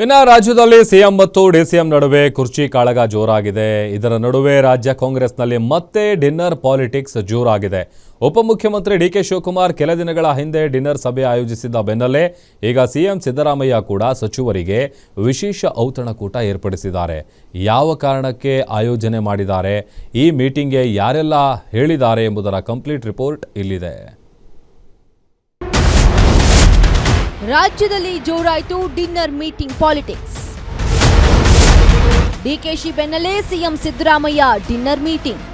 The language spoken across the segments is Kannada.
ಇನ್ನು ರಾಜ್ಯದಲ್ಲಿ ಸಿಎಂ ಮತ್ತು ಡಿಸಿಎಂ ನಡುವೆ ಕುರ್ಚಿ ಕಾಳಗ ಜೋರಾಗಿದೆ. ಇದರ ನಡುವೆ ರಾಜ್ಯ ಕಾಂಗ್ರೆಸ್ನಲ್ಲಿ ಮತ್ತೆ ಡಿನ್ನರ್ ಪಾಲಿಟಿಕ್ಸ್ ಜೋರಾಗಿದೆ. ಉಪಮುಖ್ಯಮಂತ್ರಿ ಡಿಕೆ ಶಿವಕುಮಾರ್ ಕೆಲ ದಿನಗಳ ಹಿಂದೆ ಡಿನ್ನರ್ ಸಭೆ ಆಯೋಜಿಸಿದ್ದ ಬೆನ್ನಲ್ಲೇ ಈಗ ಸಿಎಂ ಸಿದ್ದರಾಮಯ್ಯ ಕೂಡ ಸಚಿವರಿಗೆ ವಿಶೇಷ ಔತಣಕೂಟ ಏರ್ಪಡಿಸಿದ್ದಾರೆ. ಯಾವ ಕಾರಣಕ್ಕೆ ಆಯೋಜನೆ ಮಾಡಿದ್ದಾರೆ, ಈ ಮೀಟಿಂಗ್ಗೆ ಯಾರೆಲ್ಲ ಹೇಳಿದ್ದಾರೆ ಎಂಬುದರ ಕಂಪ್ಲೀಟ್ ರಿಪೋರ್ಟ್ ಇಲ್ಲಿದೆ. ರಾಜ್ಯದಲ್ಲಿ ಜೋರಾಯಿತು ಡಿನ್ನರ್ ಮೀಟಿಂಗ್ ಪಾಲಿಟಿಕ್ಸ್. ಡಿಕೆಶಿ ಬೆನ್ನಲ್ಲೇ CM Siddaramaiah dinner meeting.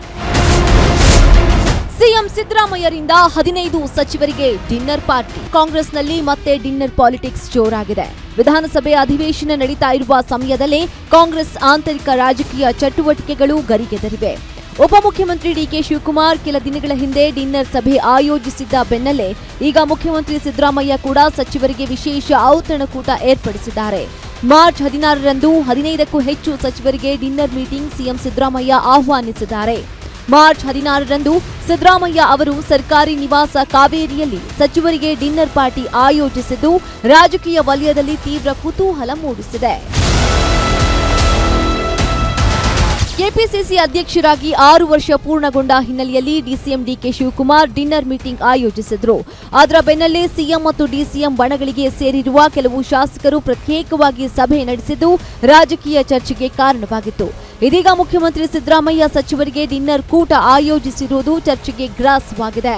CM ಸಿದ್ದರಾಮಯ್ಯರಿಂದ 15 ಸಚಿವರಿಗೆ ಡಿನ್ನರ್ ಪಾರ್ಟಿ. ಕಾಂಗ್ರೆಸ್ನಲ್ಲಿ ಮತ್ತೆ ಡಿನ್ನರ್ ಪಾಲಿಟಿಕ್ಸ್ ಜೋರಾಗಿದೆ. ವಿಧಾನಸಭೆ ಅಧಿವೇಶನ ನಡೀತಾ ಇರುವ ಸಮಯದಲ್ಲೇ ಕಾಂಗ್ರೆಸ್ ಆಂತರಿಕ ರಾಜಕೀಯ ಚಟುವಟಿಕೆಗಳು ಗರಿಗೆದರಿವೆ. ಉಪಮುಖ್ಯಮಂತ್ರಿ ಡಿಕೆ ಶಿವಕುಮಾರ್ ಕೆಲ ದಿನಗಳ ಹಿಂದೆ ಡಿನ್ನರ್ ಸಭೆ ಆಯೋಜಿಸಿದ್ದ ಬೆನ್ನಲ್ಲೇ ಈಗ ಮುಖ್ಯಮಂತ್ರಿ ಸಿದ್ದರಾಮಯ್ಯ ಕೂಡ ಸಚಿವರಿಗೆ ವಿಶೇಷ ಔತಣಕೂಟ ಏರ್ಪಡಿಸಿದ್ದಾರೆ. ಮಾರ್ಚ್ 16ರಂದು 15ಕ್ಕೂ ಹೆಚ್ಚು ಸಚಿವರಿಗೆ ಡಿನ್ನರ್ ಮೀಟಿಂಗ್ ಸಿಎಂ ಸಿದ್ದರಾಮಯ್ಯ ಆಹ್ವಾನಿಸಿದ್ದಾರೆ. ಮಾರ್ಚ್ 16ರಂದು ಸಿದ್ದರಾಮಯ್ಯ ಅವರು ಸರ್ಕಾರಿ ನಿವಾಸ ಕಾವೇರಿಯಲ್ಲಿ ಸಚಿವರಿಗೆ ಡಿನ್ನರ್ ಪಾರ್ಟಿ ಆಯೋಜಿಸಿದ್ದು ರಾಜಕೀಯ ವಲಯದಲ್ಲಿ ತೀವ್ರ ಕುತೂಹಲ ಮೂಡಿಸಿದೆ. ಕೆಪಿಸಿಸಿ ಅಧ್ಯಕ್ಷರಾಗಿ 6 ವರ್ಷ ಪೂರ್ಣಗೊಂಡ ಹಿನ್ನೆಲೆಯಲ್ಲಿ DCM DK Shivakumar dinner meeting ಆಯೋಜಿಸಿದ್ರು. ಅದರ ಬೆನ್ನಲ್ಲೇ ಸಿಎಂ ಮತ್ತು ಡಿಸಿಎಂ ಬಣಗಳಿಗೆ ಸೇರಿರುವ ಕೆಲವು ಶಾಸಕರು ಪ್ರತ್ಯೇಕವಾಗಿ ಸಭೆ ನಡೆಸಿದ್ದು ರಾಜಕೀಯ ಚರ್ಚೆಗೆ ಕಾರಣವಾಗಿತ್ತು. ಇದೀಗ ಮುಖ್ಯಮಂತ್ರಿ ಸಿದ್ದರಾಮಯ್ಯ ಸಚಿವರಿಗೆ ಡಿನ್ನರ್ ಕೂಟ ಆಯೋಜಿಸಿರುವುದು ಚರ್ಚೆಗೆ ಗ್ರಾಸವಾಗಿದೆ.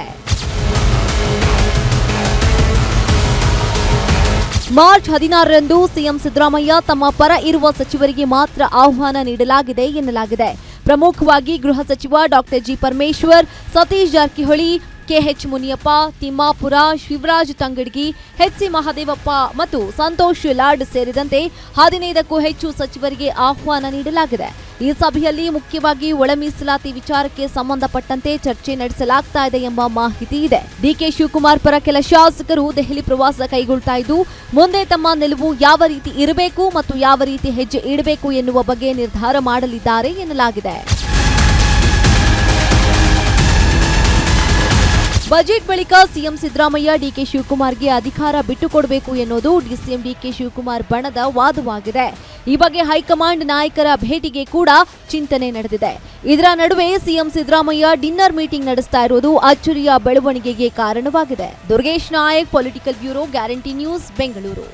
ಮಾರ್ಚ್ 16ರಂದು ಸಿಎಂ ಸಿದ್ದರಾಮಯ್ಯ ತಮ್ಮ ಪರ ಇರುವ ಸಚಿವರಿಗೆ ಮಾತ್ರ ಆಹ್ವಾನ ನೀಡಲಾಗಿದೆ ಎನ್ನಲಾಗಿದೆ. ಪ್ರಮುಖವಾಗಿ ಗೃಹ ಸಚಿವ doctor G Parameshwar, Satish Jarkiholi, KH Muniyappa, Timmapura, Shivraj Tangadagi, HC Mahadevappa ಮತ್ತು ಸಂತೋಷ್ ಲಾಡ್ ಸೇರಿದಂತೆ 15ಕ್ಕೂ ಹೆಚ್ಚು ಸಚಿವರಿಗೆ ಆಹ್ವಾನ ನೀಡಲಾಗಿದೆ. ಈ ಸಭೆಯಲ್ಲಿ ಮುಖ್ಯವಾಗಿ ಒಳ ಮೀಸಲಾತಿ ವಿಚಾರಕ್ಕೆ ಸಂಬಂಧಪಟ್ಟಂತೆ ಚರ್ಚೆ ನಡೆಸಲಾಗ್ತಾ ಇದೆ ಎಂಬ ಮಾಹಿತಿ ಇದೆ. ಡಿಕೆ ಶಿವಕುಮಾರ್ ಪರ ಕೆಲ ಶಾಸಕರು ದೆಹಲಿ ಪ್ರವಾಸ ಕೈಗೊಳ್ತಾ ಇದ್ದು ಮುಂದೆ ತಮ್ಮ ನಿಲುವು ಯಾವ ರೀತಿ ಇರಬೇಕು ಮತ್ತು ಯಾವ ರೀತಿ ಹೆಜ್ಜೆ ಇಡಬೇಕು ಎನ್ನುವ ಬಗ್ಗೆ ನಿರ್ಧಾರ ಮಾಡಲಿದ್ದಾರೆ ಎನ್ನಲಾಗಿದೆ. ಬಜೆಟ್ ಬಳಿಕ ಸಿಎಂ ಸಿದ್ದರಾಮಯ್ಯ ಡಿಕೆ ಶಿವಕುಮಾರ್ಗೆ ಅಧಿಕಾರ ಬಿಟ್ಟುಕೊಡಬೇಕು ಎನ್ನುವುದು ಡಿಸಿಎಂ ಡಿಕೆ ಶಿವಕುಮಾರ್ ಬಣದ ವಾದವಾಗಿದೆ. ಈ ಬಗ್ಗೆ ಹೈಕಮಾಂಡ್ ನಾಯಕರ ಭೇಟಿಗೆ ಕೂಡ ಚಿಂತನೆ ನಡೆದಿದೆ. ಇದರ ನಡುವೆ ಸಿಎಂ ಸಿದ್ದರಾಮಯ್ಯ ಡಿನ್ನರ್ ಮೀಟಿಂಗ್ ನಡೆಸ್ತಾ ಇರುವುದು ಅಚ್ಚರಿಯ ಬೆಳವಣಿಗೆಗೆ ಕಾರಣವಾಗಿದೆ. Durgesh Nayak, political bureau, guarantee news, Bengaluru.